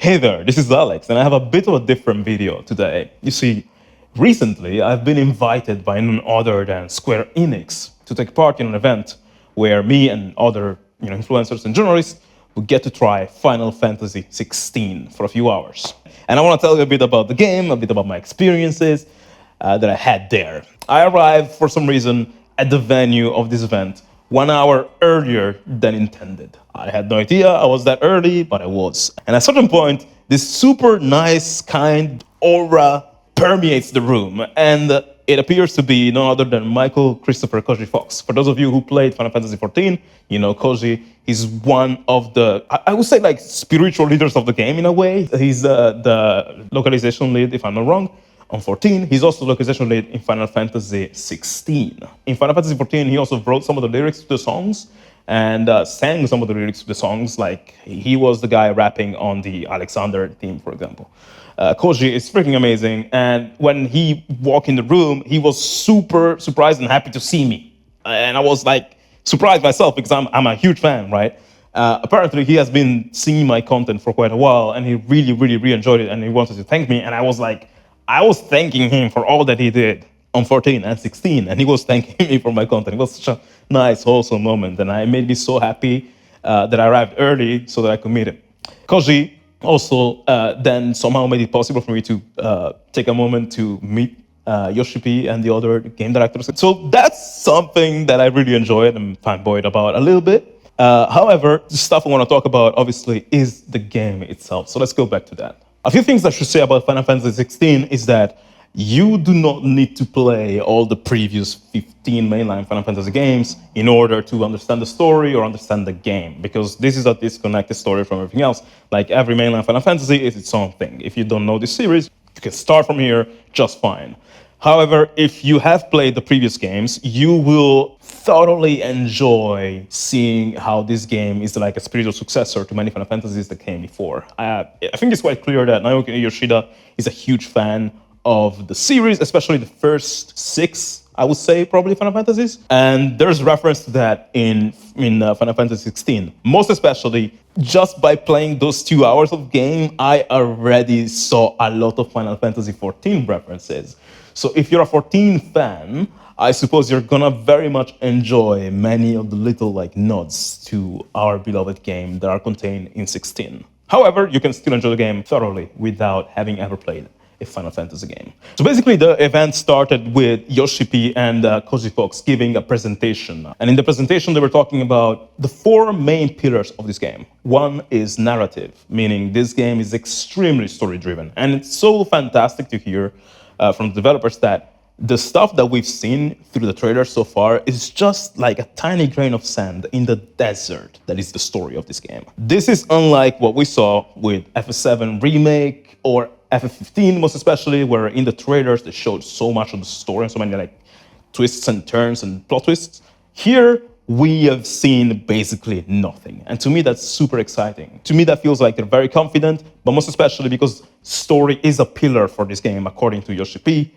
Hey there, this is Alex, and I have a bit of a different video today. You see, recently I've been invited by none other than Square Enix to take part in an event where me and other influencers and journalists will get to try Final Fantasy XVI for a few hours. And I want to tell you a bit about the game, a bit about my experiences that I had there. I arrived for some reason at the venue of this event 1 hour earlier than intended. I had no idea I was that early, but I was. And at a certain point, this super nice, kind aura permeates the room, and it appears to be none other than Michael Christopher Koji-Fox. For those of you who played Final Fantasy XIV, you know Koji is one of the, I would say, like, spiritual leaders of the game in a way. He's the localization lead, if I'm not wrong, on 14. He's also the localization lead in Final Fantasy XVI. In Final Fantasy XIV, he also wrote some of the lyrics to the songs and sang some of the lyrics to the songs. Like, he was the guy rapping on the Alexander theme, for example. Koji is freaking amazing, and when he walked in the room, he was super surprised and happy to see me. And I was like surprised myself because I'm a huge fan, right? Apparently, he has been seeing my content for quite a while, and he really enjoyed it, and he wanted to thank me. And I was thanking him for all that he did on 14 and 16, and he was thanking me for my content. It was such a nice, wholesome moment, and it made me so happy that I arrived early so that I could meet him. Koji also then somehow made it possible for me to take a moment to meet Yoshi-P and the other game directors. So that's something that I really enjoyed and fanboyed about a little bit. However, the stuff I want to talk about, obviously, is the game itself. So let's go back to that. A few things I should say about Final Fantasy XVI is that you do not need to play all the previous 15 mainline Final Fantasy games in order to understand the story or understand the game, because this is a disconnected story from everything else. Like, every mainline Final Fantasy is its own thing. If you don't know this series, you can start from here just fine. However, if you have played the previous games, you will thoroughly enjoy seeing how this game is like a spiritual successor to many Final Fantasies that came before. I think it's quite clear that Naoki Yoshida is a huge fan of the series, especially the first 6, I would say, probably Final Fantasies. And there's reference to that in Final Fantasy XVI. Most especially, just by playing those 2 hours of game, I already saw a lot of Final Fantasy XIV references. So if you're a 14 fan, I suppose you're gonna very much enjoy many of the little nods to our beloved game that are contained in 16. However, you can still enjoy the game thoroughly without having ever played a Final Fantasy game. So basically, the event started with Yoshi-P and Koji-Fox giving a presentation. And in the presentation, they were talking about the 4 main pillars of this game. One is narrative, meaning this game is extremely story-driven. And it's so fantastic to hear from the developers that the stuff that we've seen through the trailer so far is just like a tiny grain of sand in the desert that is the story of this game. This is unlike what we saw with FF7 Remake or FF15, most especially, where in the trailers they showed so much of the story and so many twists and turns and plot twists. Here, we have seen basically nothing. And to me, that's super exciting. To me, that feels like they're very confident, but most especially because story is a pillar for this game, according to Yoshi-P.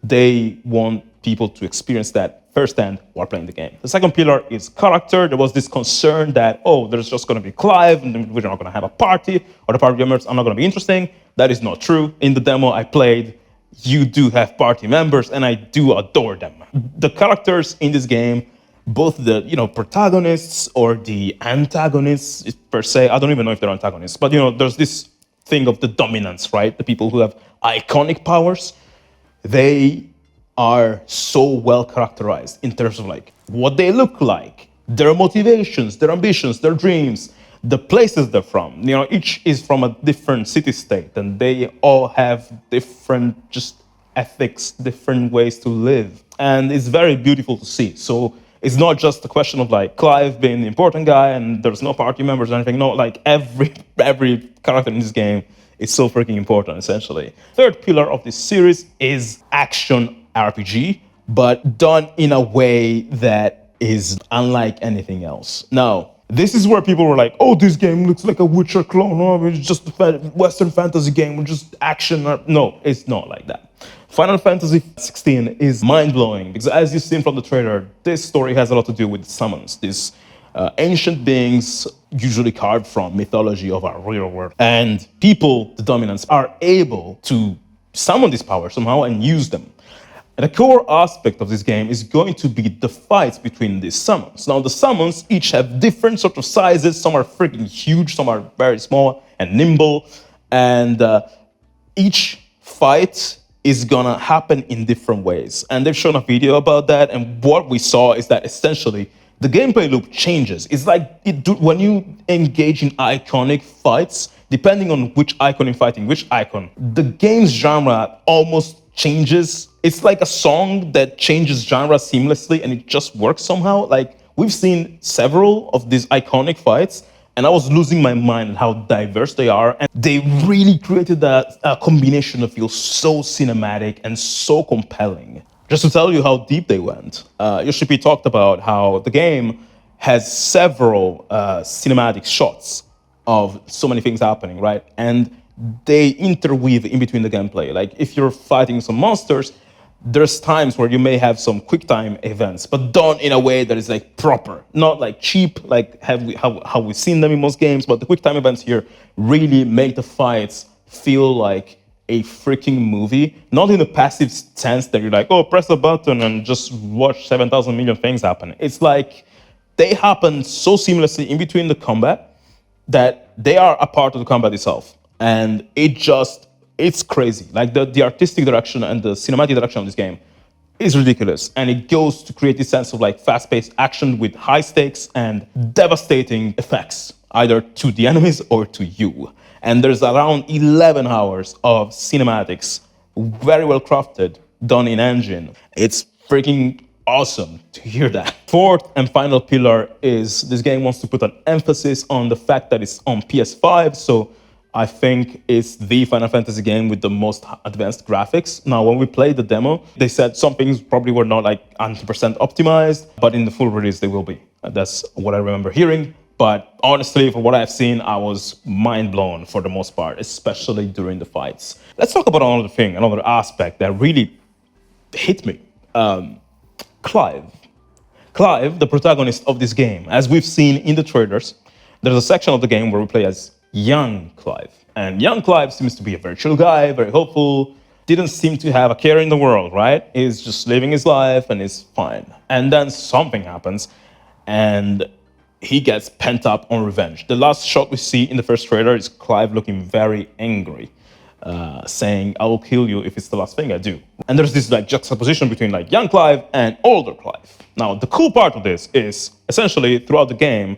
They want people to experience that firsthand while playing the game. The second pillar is character. There was this concern that, oh, there's just going to be Clive, and we're not going to have a party, or the party members are not going to be interesting. That is not true. In the demo I played, you do have party members, and I do adore them. The characters in this game, both the protagonists or the antagonists per se, I don't even know if they're antagonists, but there's this thing of the dominance, right? The people who have iconic powers, they are so well characterized in terms of what they look like, their motivations, their ambitions, their dreams, the places they're from. Each is from a different city state, and they all have different just ethics, different ways to live, and it's very beautiful to see. So it's not just a question of Clive being the important guy and there's no party members or anything. No, every character in this game is so freaking important, essentially. Third pillar of this series is action RPG, but done in a way that is unlike anything else. Now, this is where people were like, oh, this game looks like a Witcher clone. Oh, it's just a Western fantasy game with just action. No, it's not like that. Final Fantasy XVI is mind-blowing because, as you've seen from the trailer, this story has a lot to do with summons. These ancient beings usually carved from mythology of our real world. And people, the dominants, are able to summon this power somehow and use them. And a core aspect of this game is going to be the fights between these summons. Now, the summons each have different sort of sizes. Some are freaking huge, some are very small and nimble. And each fight is gonna happen in different ways. And they've shown a video about that. And what we saw is that essentially the gameplay loop changes. It's like when you engage in iconic fights, depending on which icon you're fighting, which icon, the game's genre almost changes. It's like a song that changes genre seamlessly and it just works somehow. Like, we've seen several of these iconic fights and I was losing my mind at how diverse they are. And they really created a combination that feels so cinematic and so compelling. Just to tell you how deep they went, Yoshi-P talked about how the game has several cinematic shots of so many things happening, right? And they interweave in between the gameplay. Like, if you're fighting some monsters, there's times where you may have some quick time events, but done in a way that is like proper, not like cheap, like how we've seen them in most games. But the quick time events here really make the fights feel like a freaking movie, not in a passive sense that you're like, oh, press a button and just watch 7,000 million things happen. It's like they happen so seamlessly in between the combat that they are a part of the combat itself. And it's crazy. Like the artistic direction and the cinematic direction of this game is ridiculous. And it goes to create this sense of like fast-paced action with high stakes and devastating effects, either to the enemies or to you. And there's around 11 hours of cinematics, very well crafted, done in engine. It's freaking awesome to hear that. Fourth and final pillar is this game wants to put an emphasis on the fact that it's on PS5. So I think it's the Final Fantasy game with the most advanced graphics. Now, when we played the demo, they said some things probably were not like 100% optimized, but in the full release, they will be. That's what I remember hearing. But honestly, for what I've seen, I was mind blown for the most part, especially during the fights. Let's talk about another thing, another aspect that really hit me. Clive. Clive, the protagonist of this game, as we've seen in the trailers, there's a section of the game where we play as young Clive. And young Clive seems to be a very chill guy, very hopeful, didn't seem to have a care in the world, right? He's just living his life and is fine. And then something happens and he gets pent up on revenge. The last shot we see in the first trailer is Clive looking very angry, saying, I will kill you if it's the last thing I do. And there's this like juxtaposition between like young Clive and older Clive. Now, the cool part of this is essentially throughout the game,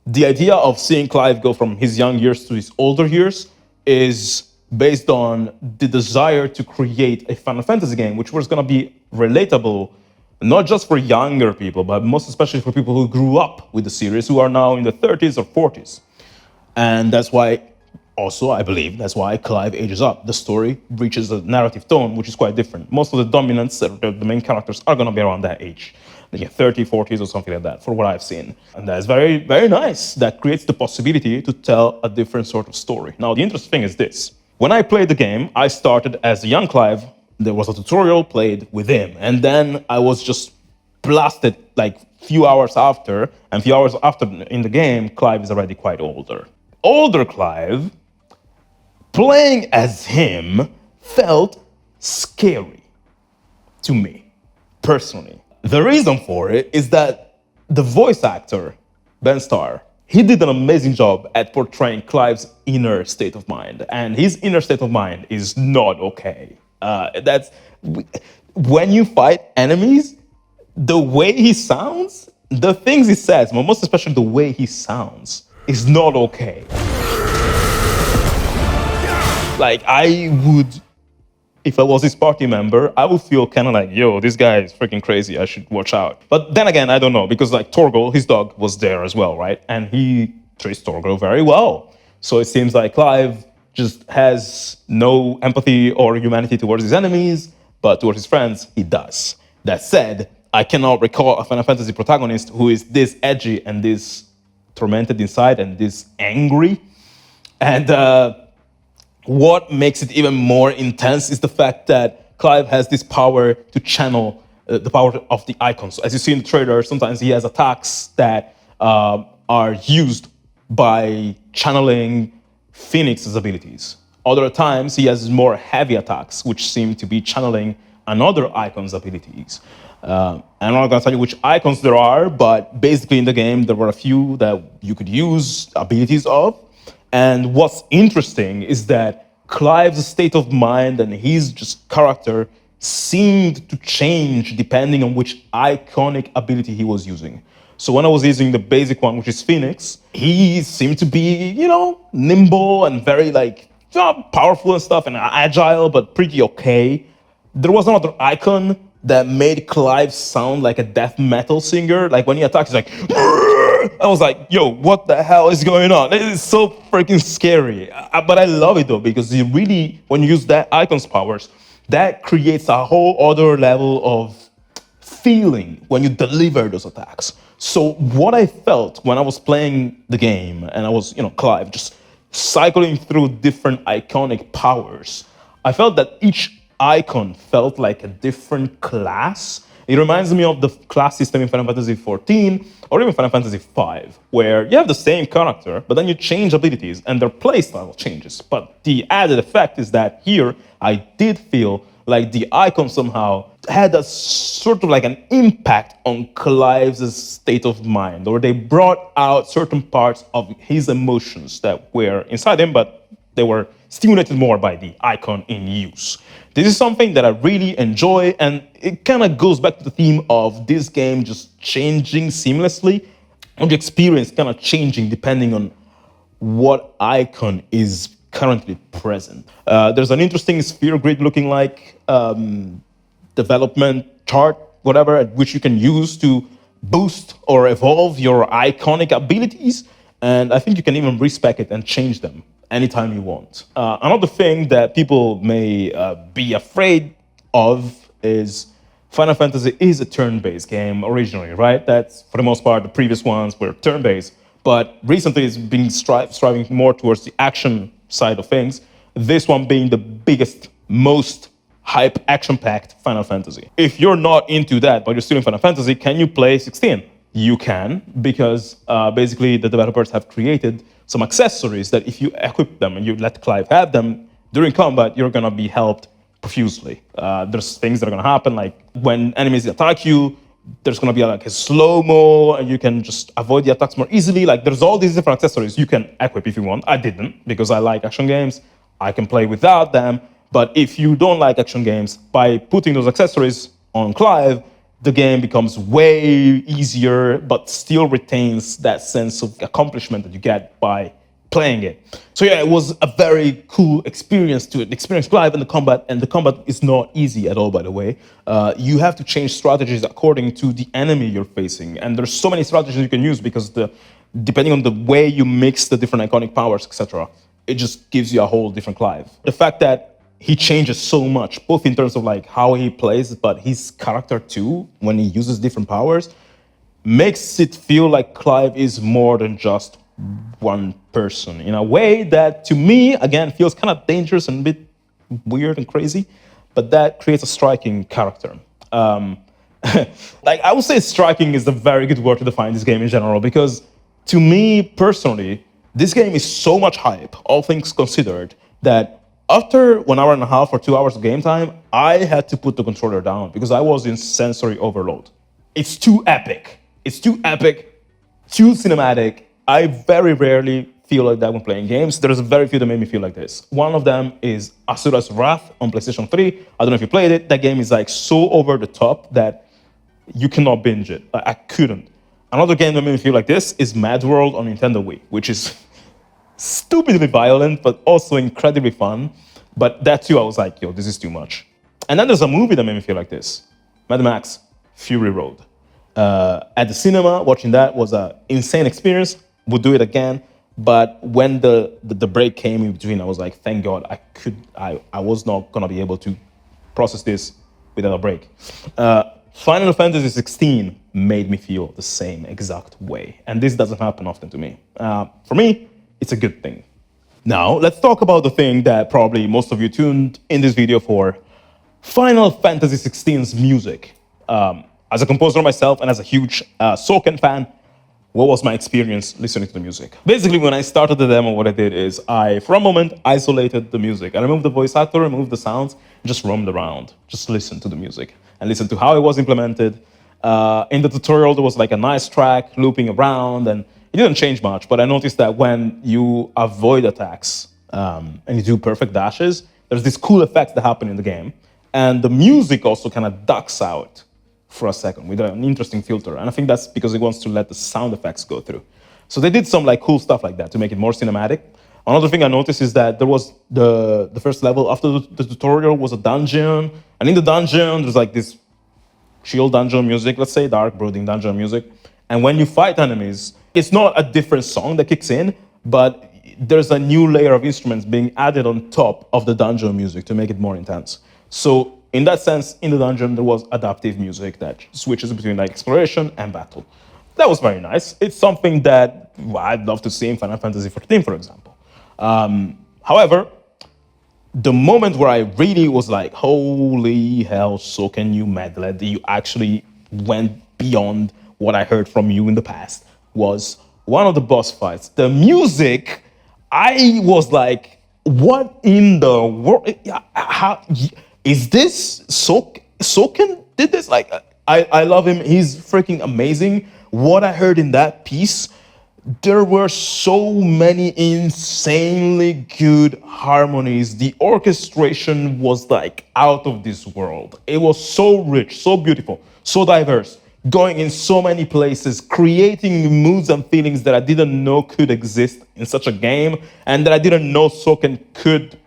the idea of seeing Clive go from his young years to his older years is based on the desire to create a Final Fantasy game, which was going to be relatable, not just for younger people, but most especially for people who grew up with the series, who are now in the 30s or 40s. And that's why, also, I believe, that's why Clive ages up. The story reaches a narrative tone, which is quite different. Most of the dominants, the main characters, are going to be around that age. 30, 40s or something like that, for what I've seen. And that's very, very nice. That creates the possibility to tell a different sort of story. Now, the interesting thing is this. When I played the game, I started as a young Clive. There was a tutorial played with him. And then I was just blasted like few hours after. And few hours after in the game, Clive is already quite older. Older Clive, playing as him, felt scary to me, personally. The reason for it is that the voice actor, Ben Starr, he did an amazing job at portraying Clive's inner state of mind. And his inner state of mind is not okay. When you fight enemies, the way he sounds, the things he says, but most especially the way he sounds, is not okay. Like, if I was his party member, I would feel kind of like, yo, this guy is freaking crazy, I should watch out. But then again, I don't know, because like Torgal, his dog, was there as well, right? And he treats Torgal very well. So it seems like Clive just has no empathy or humanity towards his enemies, but towards his friends, he does. That said, I cannot recall a Final Fantasy protagonist who is this edgy and this tormented inside and this angry. And what makes it even more intense is the fact that Clive has this power to channel the power of the Eikons. As you see in the trailer, sometimes he has attacks that are used by channeling Phoenix's abilities. Other times, he has more heavy attacks, which seem to be channeling another Eikon's abilities. I'm not going to tell you which Eikons there are, but basically in the game, there were a few that you could use abilities of. And what's interesting is that Clive's state of mind and his just character seemed to change depending on which iconic ability he was using. So when I was using the basic one, which is Phoenix, he seemed to be, nimble and very powerful and stuff and agile, but pretty okay. There was another icon that made Clive sound like a death metal singer. Like when he attacks, he's like, I was like, yo, what the hell is going on? It is so freaking scary. But I love it though, because you really, when you use that icon's powers, that creates a whole other level of feeling when you deliver those attacks. So what I felt when I was playing the game and I was, Clive, just cycling through different iconic powers, I felt that each icon felt like a different class. It reminds me of the class system in Final Fantasy XIV or even Final Fantasy V, where you have the same character, but then you change abilities and their playstyle changes. But the added effect is that here I did feel like the icon somehow had a sort of like an impact on Clive's state of mind, or they brought out certain parts of his emotions that were inside him, but they were stimulated more by the icon in use. This is something that I really enjoy, and it kind of goes back to the theme of this game just changing seamlessly, and the experience kind of changing depending on what icon is currently present. There's an interesting sphere grid looking like development chart, whatever, at which you can use to boost or evolve your iconic abilities. And I think you can even respec it and change them anytime you want. Another thing that people may be afraid of is Final Fantasy is a turn-based game originally, right? That's, for the most part, the previous ones were turn-based. But recently it's been striving more towards the action side of things. This one being the biggest, most hype, action-packed Final Fantasy. If you're not into that, but you're still in Final Fantasy, can you play 16? You can, because basically the developers have created some accessories that if you equip them and you let Clive have them during combat, you're gonna be helped profusely. There's things that are gonna happen, like when enemies attack you, there's gonna be like a slow-mo and you can just avoid the attacks more easily. Like there's all these different accessories you can equip if you want. I didn't, because I like action games. I can play without them. But if you don't like action games, by putting those accessories on Clive, the game becomes way easier, but still retains that sense of accomplishment that you get by playing it. So yeah, it was a very cool experience to experience Clive in the combat, and the combat is not easy at all, by the way. You have to change strategies according to the enemy you're facing, and there's so many strategies you can use because depending on the way you mix the different iconic powers, etc., it just gives you a whole different Clive. The fact that he changes so much, both in terms of like how he plays, but his character too, when he uses different powers, makes it feel like Clive is more than just one person in a way that, to me, again, feels kind of dangerous and a bit weird and crazy, but that creates a striking character. Like I would say striking is a very good word to define this game in general, because to me personally, this game is so much hype, all things considered, that after 1 hour and a half or 2 hours of game time, I had to put the controller down because I was in sensory overload. It's too epic. It's too epic, too cinematic. I very rarely feel like that when playing games. There's very few that made me feel like this. One of them is Asura's Wrath on PlayStation 3. I don't know if you played it. That game is like so over the top that you cannot binge it. I couldn't. Another game that made me feel like this is Mad World on Nintendo Wii, which is stupidly violent, but also incredibly fun. But that too, I was like, yo, this is too much. And then there's a movie that made me feel like this. Mad Max, Fury Road. At the cinema, watching that was an insane experience. Would do it again. But when the break came in between, I was like, thank God, I was not gonna be able to process this without a break. Final Fantasy XVI made me feel the same exact way. And this doesn't happen often to me. For me, it's a good thing. Now, let's talk about the thing that probably most of you tuned in this video for. Final Fantasy XVI's music. As a composer myself and as a huge Soken fan, what was my experience listening to the music? Basically, when I started the demo, what I did is for a moment, isolated the music. I removed the voice actor, removed the sounds, just roamed around, just listened to the music and listened to how it was implemented. In the tutorial, there was like a nice track looping around, and it didn't change much, but I noticed that when you avoid attacks and you do perfect dashes, there's these cool effects that happen in the game. And the music also kind of ducks out for a second with an interesting filter. And I think that's because it wants to let the sound effects go through. So they did some like cool stuff like that to make it more cinematic. Another thing I noticed is that there was the first level after the tutorial was a dungeon. And in the dungeon, there's like this chill dungeon music, let's say dark brooding dungeon music. And when you fight enemies, it's not a different song that kicks in, but there's a new layer of instruments being added on top of the dungeon music to make it more intense. So in that sense, in the dungeon, there was adaptive music that switches between like exploration and battle. That was very nice. It's something that I'd love to see in Final Fantasy XIV, for example. However, the moment where I really was like, holy hell, Soken, you meddled, you actually went beyond what I heard from you in the past, was one of the boss fights. The music, I was like, what in the world? How is this Soken did this? Like, I love him. He's freaking amazing. What I heard in that piece, there were so many insanely good harmonies. The orchestration was like out of this world. It was so rich, so beautiful, so diverse, going in so many places, creating moods and feelings that I didn't know could exist in such a game, and that I didn't know Soken could,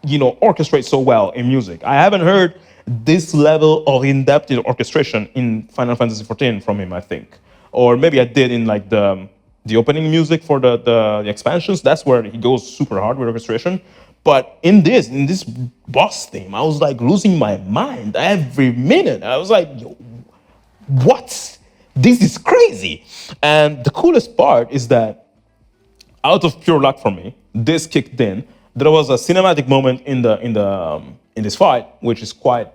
orchestrate so well in music. I haven't heard this level of in-depth orchestration in Final Fantasy XIV from him, I think. Or maybe I did in like the opening music for the expansions. That's where he goes super hard with orchestration. But in this boss theme, I was like losing my mind every minute. I was like, what? This is crazy. And the coolest part is that out of pure luck for me, this kicked in. There was a cinematic moment in this fight, which is quite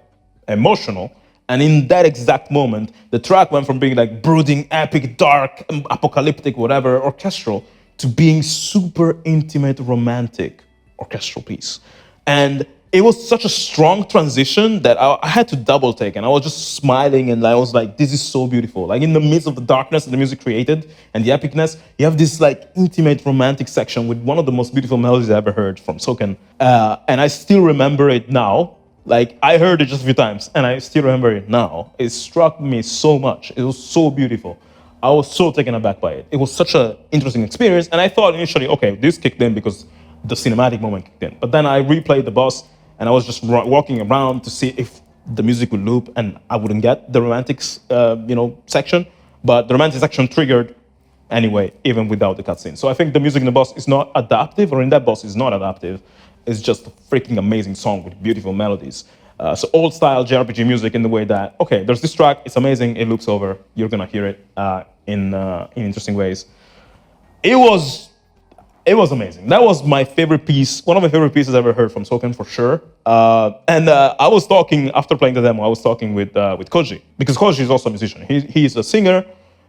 emotional. And in that exact moment, the track went from being like brooding, epic, dark, apocalyptic, whatever, orchestral, to being super intimate, romantic orchestral piece. And it was such a strong transition that I had to double take, and I was just smiling, and I was like, this is so beautiful. Like in the midst of the darkness that the music created and the epicness, you have this like intimate romantic section with one of the most beautiful melodies I ever heard from Soken. And I still remember it now. Like I heard it just a few times and I still remember it now. It struck me so much. It was so beautiful. I was so taken aback by it. It was such an interesting experience. And I thought initially, okay, this kicked in because the cinematic moment kicked in. But then I replayed the boss and I was just walking around to see if the music would loop and I wouldn't get the romantics, section. But the romantic section triggered anyway, even without the cutscene. So I think the music in the boss is not adaptive, or in that boss is not adaptive. It's just a freaking amazing song with beautiful melodies. So old style JRPG music in the way that, okay, there's this track, it's amazing, it loops over, you're gonna hear it in interesting ways. It was amazing. That was my favorite piece, one of my favorite pieces I've ever heard from Soken for sure. And I was talking, after playing the demo, I was talking with Koji, because Koji is also a musician. He's a singer,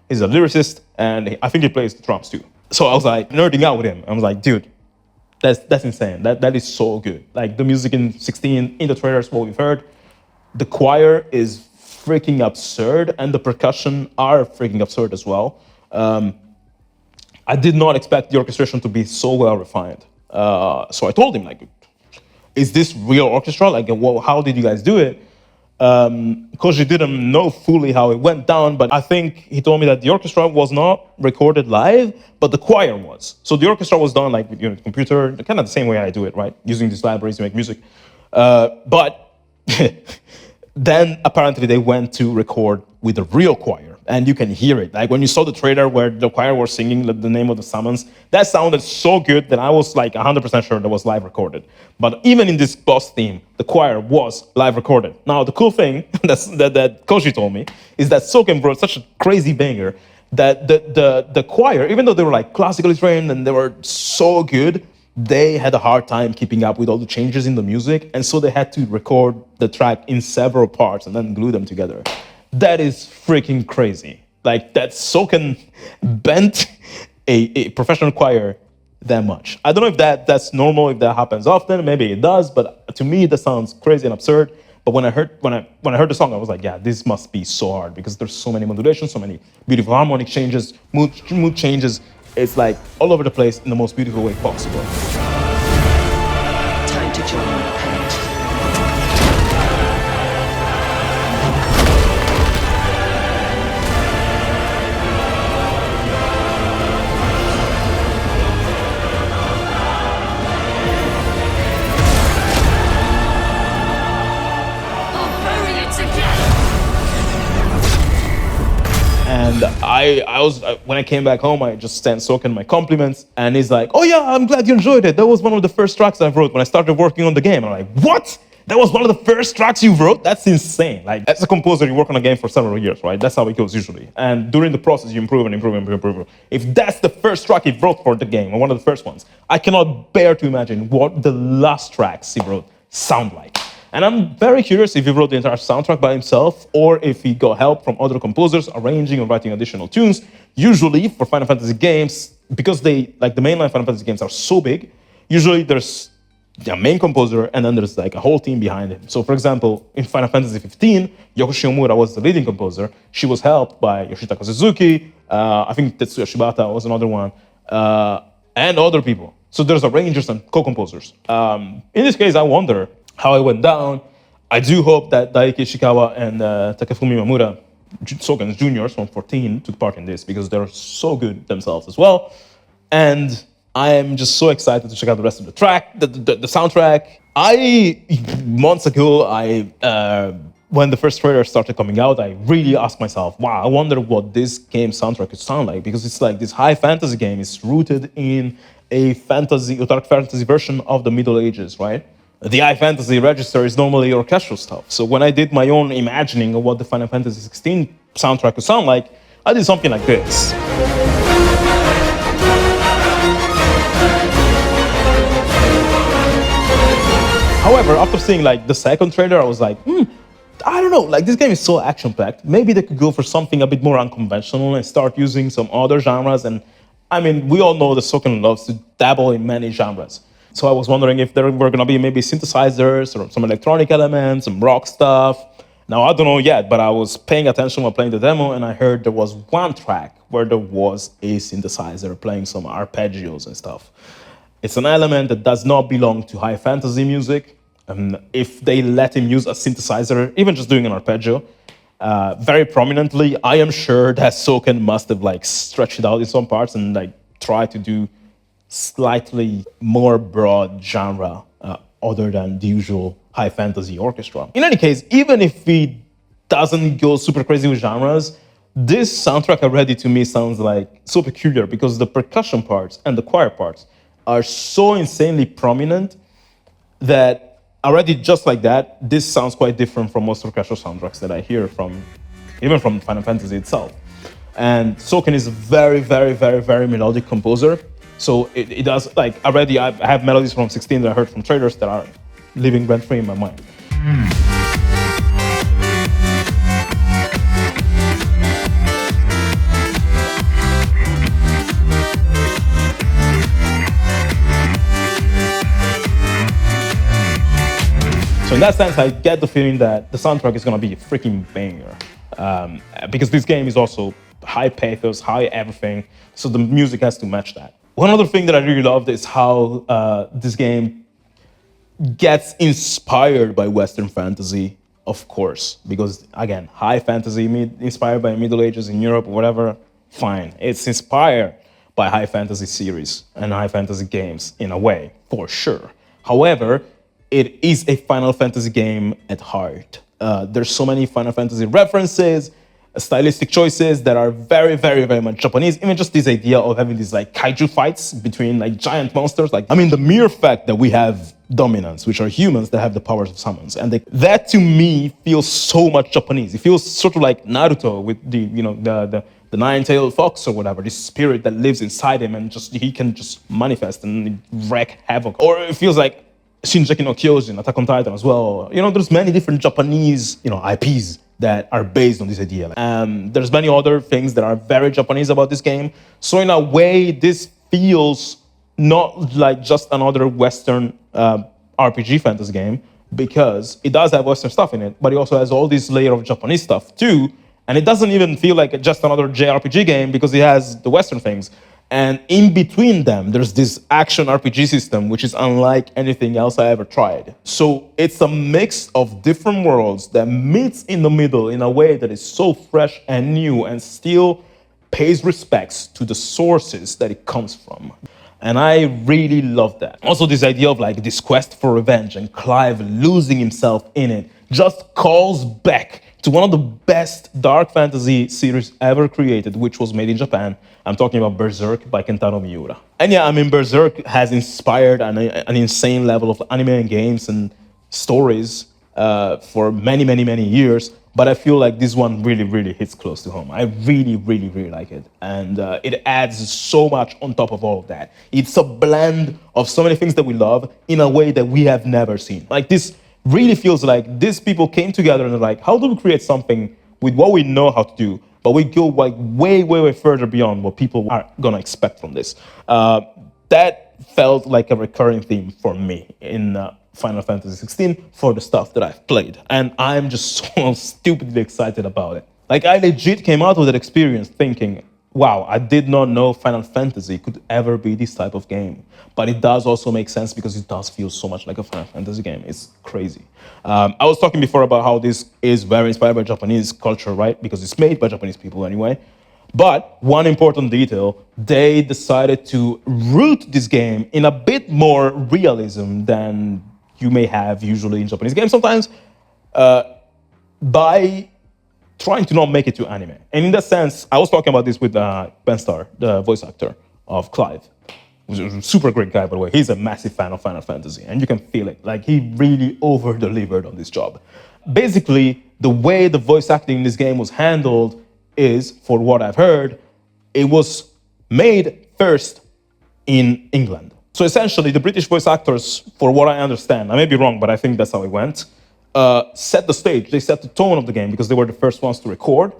he's a lyricist, and I think he plays the drums too. So I was like nerding out with him. I was like, dude, that's insane. That is so good. Like the music in 16, in the trailers, what we've heard, the choir is freaking absurd, and the percussion are freaking absurd as well. I did not expect the orchestration to be so well refined. So I told him, like, is this real orchestra? Like, how did you guys do it? Koji didn't know fully how it went down, but I think he told me that the orchestra was not recorded live, but the choir was. So the orchestra was done like with your computer, kind of the same way I do it, right? Using these libraries to make music. But then apparently they went to record with the real choir, and you can hear it. Like when you saw the trailer where the choir was singing the name of the summons, that sounded so good that I was like 100% sure that was live recorded. But even in this boss theme, the choir was live recorded. Now the cool thing that Koji told me is that Soken brought such a crazy banger that the choir, even though they were like classically trained and they were so good, they had a hard time keeping up with all the changes in the music, and so they had to record the track in several parts and then glue them together. That is freaking crazy. Like that Soken bent a professional choir that much. I don't know if that's normal, if that happens often. Maybe it does, but to me that sounds crazy and absurd. But when I heard the song, I was like, yeah, this must be so hard because there's so many modulations, so many beautiful harmonic changes, mood changes. It's like all over the place in the most beautiful way possible. Time to join my pact. And I was when I came back home, I just sent Soken my compliments, and he's like, "Oh yeah, I'm glad you enjoyed it. That was one of the first tracks I wrote when I started working on the game." And I'm like, "What? That was one of the first tracks you wrote? That's insane!" Like, as a composer, you work on a game for several years, right? That's how it goes usually. And during the process, you improve and improve and improve. If that's the first track he wrote for the game, or one of the first ones, I cannot bear to imagine what the last tracks he wrote sound like. And I'm very curious if he wrote the entire soundtrack by himself or if he got help from other composers arranging or writing additional tunes. Usually for Final Fantasy games, because they, like the mainline Final Fantasy games are so big, usually there's the main composer and then there's like a whole team behind him. So for example, in Final Fantasy XV, Yoko Shimomura was the leading composer. She was helped by Yoshitaka Suzuki, I think Tetsuya Shibata was another one, and other people. So there's arrangers and co-composers. In this case, I wonder how it went down. I do hope that Daiki Ishikawa and Takefumi Mamura, Soken's juniors from 14, took part in this because they're so good themselves as well. And I am just so excited to check out the rest of the track, the soundtrack. Months ago, when the first trailer started coming out, I really asked myself, wow, I wonder what this game soundtrack could sound like, because it's like this high fantasy game is rooted in a dark fantasy version of the Middle Ages, right? The high fantasy register is normally orchestral stuff. So when I did my own imagining of what the Final Fantasy XVI soundtrack could sound like, I did something like this. However, after seeing like the second trailer, I was like, I don't know, like this game is so action-packed. Maybe they could go for something a bit more unconventional and start using some other genres. And I mean, we all know that Soken loves to dabble in many genres. So I was wondering if there were gonna be maybe synthesizers or some electronic elements, some rock stuff. Now, I don't know yet, but I was paying attention while playing the demo and I heard there was one track where there was a synthesizer playing some arpeggios and stuff. It's an element that does not belong to high fantasy music. If they let him use a synthesizer, even just doing an arpeggio, very prominently, I am sure that Soken must have like stretched it out in some parts and like tried to do slightly more broad genre other than the usual high fantasy orchestra. In any case, even if he doesn't go super crazy with genres, this soundtrack already to me sounds like so peculiar because the percussion parts and the choir parts are so insanely prominent that already just like that, this sounds quite different from most orchestral soundtracks that I hear from, even from Final Fantasy itself. And Soken is a very, very, very, very melodic composer. So it does, like, already I have melodies from 16 that I heard from trailers that are living rent-free in my mind. So in that sense, I get the feeling that the soundtrack is gonna be a freaking banger. Because this game is also high pathos, high everything, so the music has to match that. One other thing that I really loved is how this game gets inspired by Western fantasy, of course, because again, high fantasy inspired by Middle Ages in Europe or whatever, fine. It's inspired by high fantasy series and high fantasy games in a way, for sure. However, it is a Final Fantasy game at heart. There's so many Final Fantasy references, stylistic choices that are very, very, very much Japanese. Even just this idea of having these like kaiju fights between like giant monsters. Like, I mean, the mere fact that we have dominants, which are humans that have the powers of summons, and that to me feels so much Japanese. It feels sort of like Naruto with the, you know, the nine-tailed fox or whatever, this spirit that lives inside him and just he can just manifest and wreak havoc. Or it feels like Shinjeki no Kyojin, Attack on Titan as well. You know, there's many different Japanese, you know, IPs that are based on this idea. There's many other things that are very Japanese about this game. So in a way, this feels not like just another Western RPG fantasy game, because it does have Western stuff in it, but it also has all this layer of Japanese stuff too. And it doesn't even feel like just another JRPG game because it has the Western things. And in between them, there's this action RPG system, which is unlike anything else I ever tried. So it's a mix of different worlds that meets in the middle in a way that is so fresh and new and still pays respects to the sources that it comes from. And I really love that. Also, this idea of like this quest for revenge and Clive losing himself in it just calls back to one of the best dark fantasy series ever created, which was made in Japan. I'm talking about Berserk by Kentaro Miura. And yeah, I mean, Berserk has inspired an insane level of anime and games and stories for many, many, many years. But I feel like this one really, really hits close to home. I really, really, really like it. And it adds so much on top of all of that. It's a blend of so many things that we love in a way that we have never seen. Like, this really feels like these people came together and they're like, how do we create something with what we know how to do, but we go like way, way, way further beyond what people are gonna expect from this. That felt like a recurring theme for me in Final Fantasy XVI for the stuff that I've played. And I'm just so stupidly excited about it. Like, I legit came out with that experience thinking, wow, I did not know Final Fantasy could ever be this type of game. But it does also make sense because it does feel so much like a Final Fantasy game. It's crazy. I was talking before about how this is very inspired by Japanese culture, right? Because it's made by Japanese people anyway. But one important detail, they decided to root this game in a bit more realism than you may have usually in Japanese games sometimes, by trying to not make it to anime. And in that sense, I was talking about this with Ben Starr, the voice actor of Clive, who's a super great guy, by the way. He's a massive fan of Final Fantasy, and you can feel it. Like, he really over-delivered on this job. Basically, the way the voice acting in this game was handled is, for what I've heard, it was made first in England. So essentially, the British voice actors, for what I understand, I may be wrong, but I think that's how it went, set the stage. They set the tone of the game because they were the first ones to record.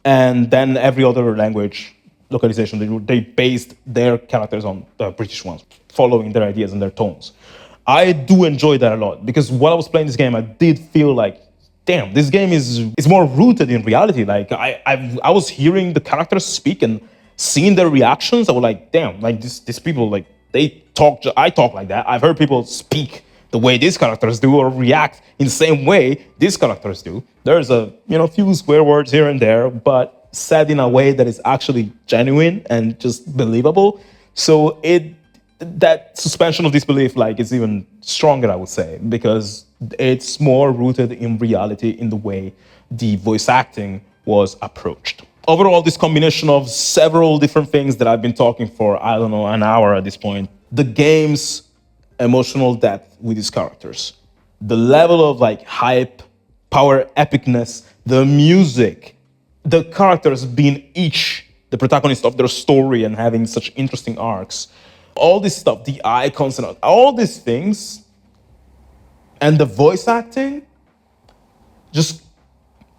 And then every other language localization, they based their characters on the British ones, following their ideas and their tones. I do enjoy that a lot because while I was playing this game, I did feel like, damn, this game is more rooted in reality. Like, I was hearing the characters speak and seeing their reactions. I was like, damn, like these people, like, they talk, I talk like that. I've heard people speak the way these characters do or react in the same way these characters do. There's a few swear words here and there, but said in a way that is actually genuine and just believable. So that suspension of disbelief, like, is even stronger, I would say, because it's more rooted in reality in the way the voice acting was approached. Overall, this combination of several different things that I've been talking for, I don't know, an hour at this point, the game's emotional depth with these characters, the level of like hype, power, epicness, the music, the characters being each the protagonist of their story and having such interesting arcs, all this stuff, the icons and all these things, and the voice acting, just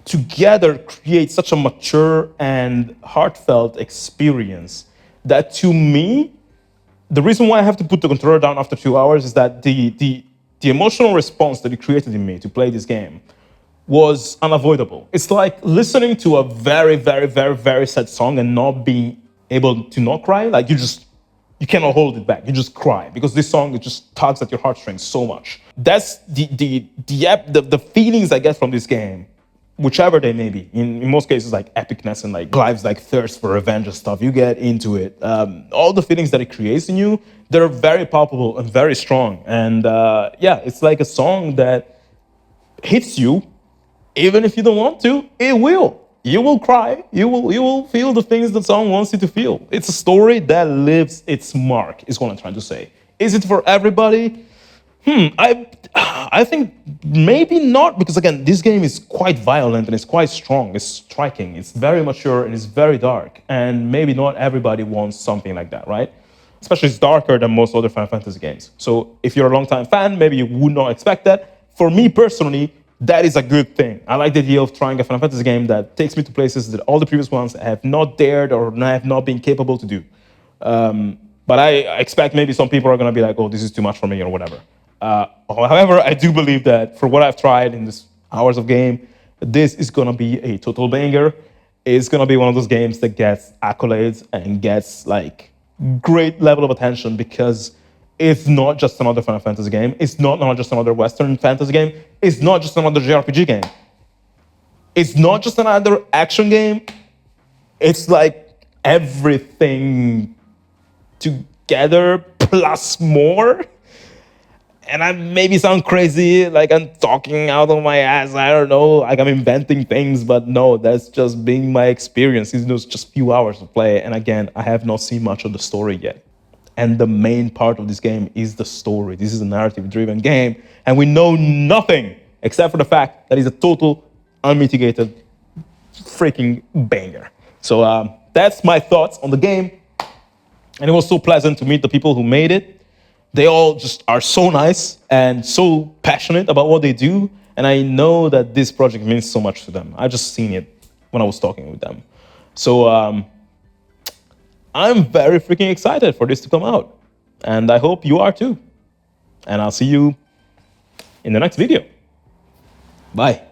together create such a mature and heartfelt experience that, to me, the reason why I have to put the controller down after 2 hours is that the emotional response that it created in me to play this game was unavoidable. It's like listening to a very, very, very, very sad song and not being able to not cry. Like, you cannot hold it back. You just cry because this song, it just tugs at your heartstrings so much. That's the feelings I get from this game, whichever they may be. In most cases, like epicness and like Clive's like thirst for revenge and stuff. You get into it. All the feelings that it creates in you, they're very palpable and very strong. And yeah, it's like a song that hits you, even if you don't want to. It will. You will cry. You will feel the things the song wants you to feel. It's a story that leaves its mark, is what I'm trying to say. Is it for everybody? I think maybe not, because again, this game is quite violent and it's quite strong, it's striking, it's very mature and it's very dark, and maybe not everybody wants something like that, right? Especially it's darker than most other Final Fantasy games. So if you're a long-time fan, maybe you would not expect that. For me personally, that is a good thing. I like the idea of trying a Final Fantasy game that takes me to places that all the previous ones have not dared or have not been capable to do. But I expect maybe some people are going to be like, oh, this is too much for me or whatever. However, I do believe that for what I've tried in this hours of game, this is going to be a total banger. It's going to be one of those games that gets accolades and gets like great level of attention because it's not just another Final Fantasy game. It's not just another Western fantasy game. It's not just another JRPG game. It's not just another action game. It's like everything together plus more. And I maybe sound crazy, like I'm talking out of my ass. I don't know, like I'm inventing things, but no, that's just being my experience. It's just a few hours of play. And again, I have not seen much of the story yet. And the main part of this game is the story. This is a narrative-driven game, and we know nothing except for the fact that it's a total, unmitigated, freaking banger. So that's my thoughts on the game. And it was so pleasant to meet the people who made it. They all just are so nice and so passionate about what they do. And I know that this project means so much to them. I've just seen it when I was talking with them. So I'm very freaking excited for this to come out. And I hope you are too. And I'll see you in the next video. Bye.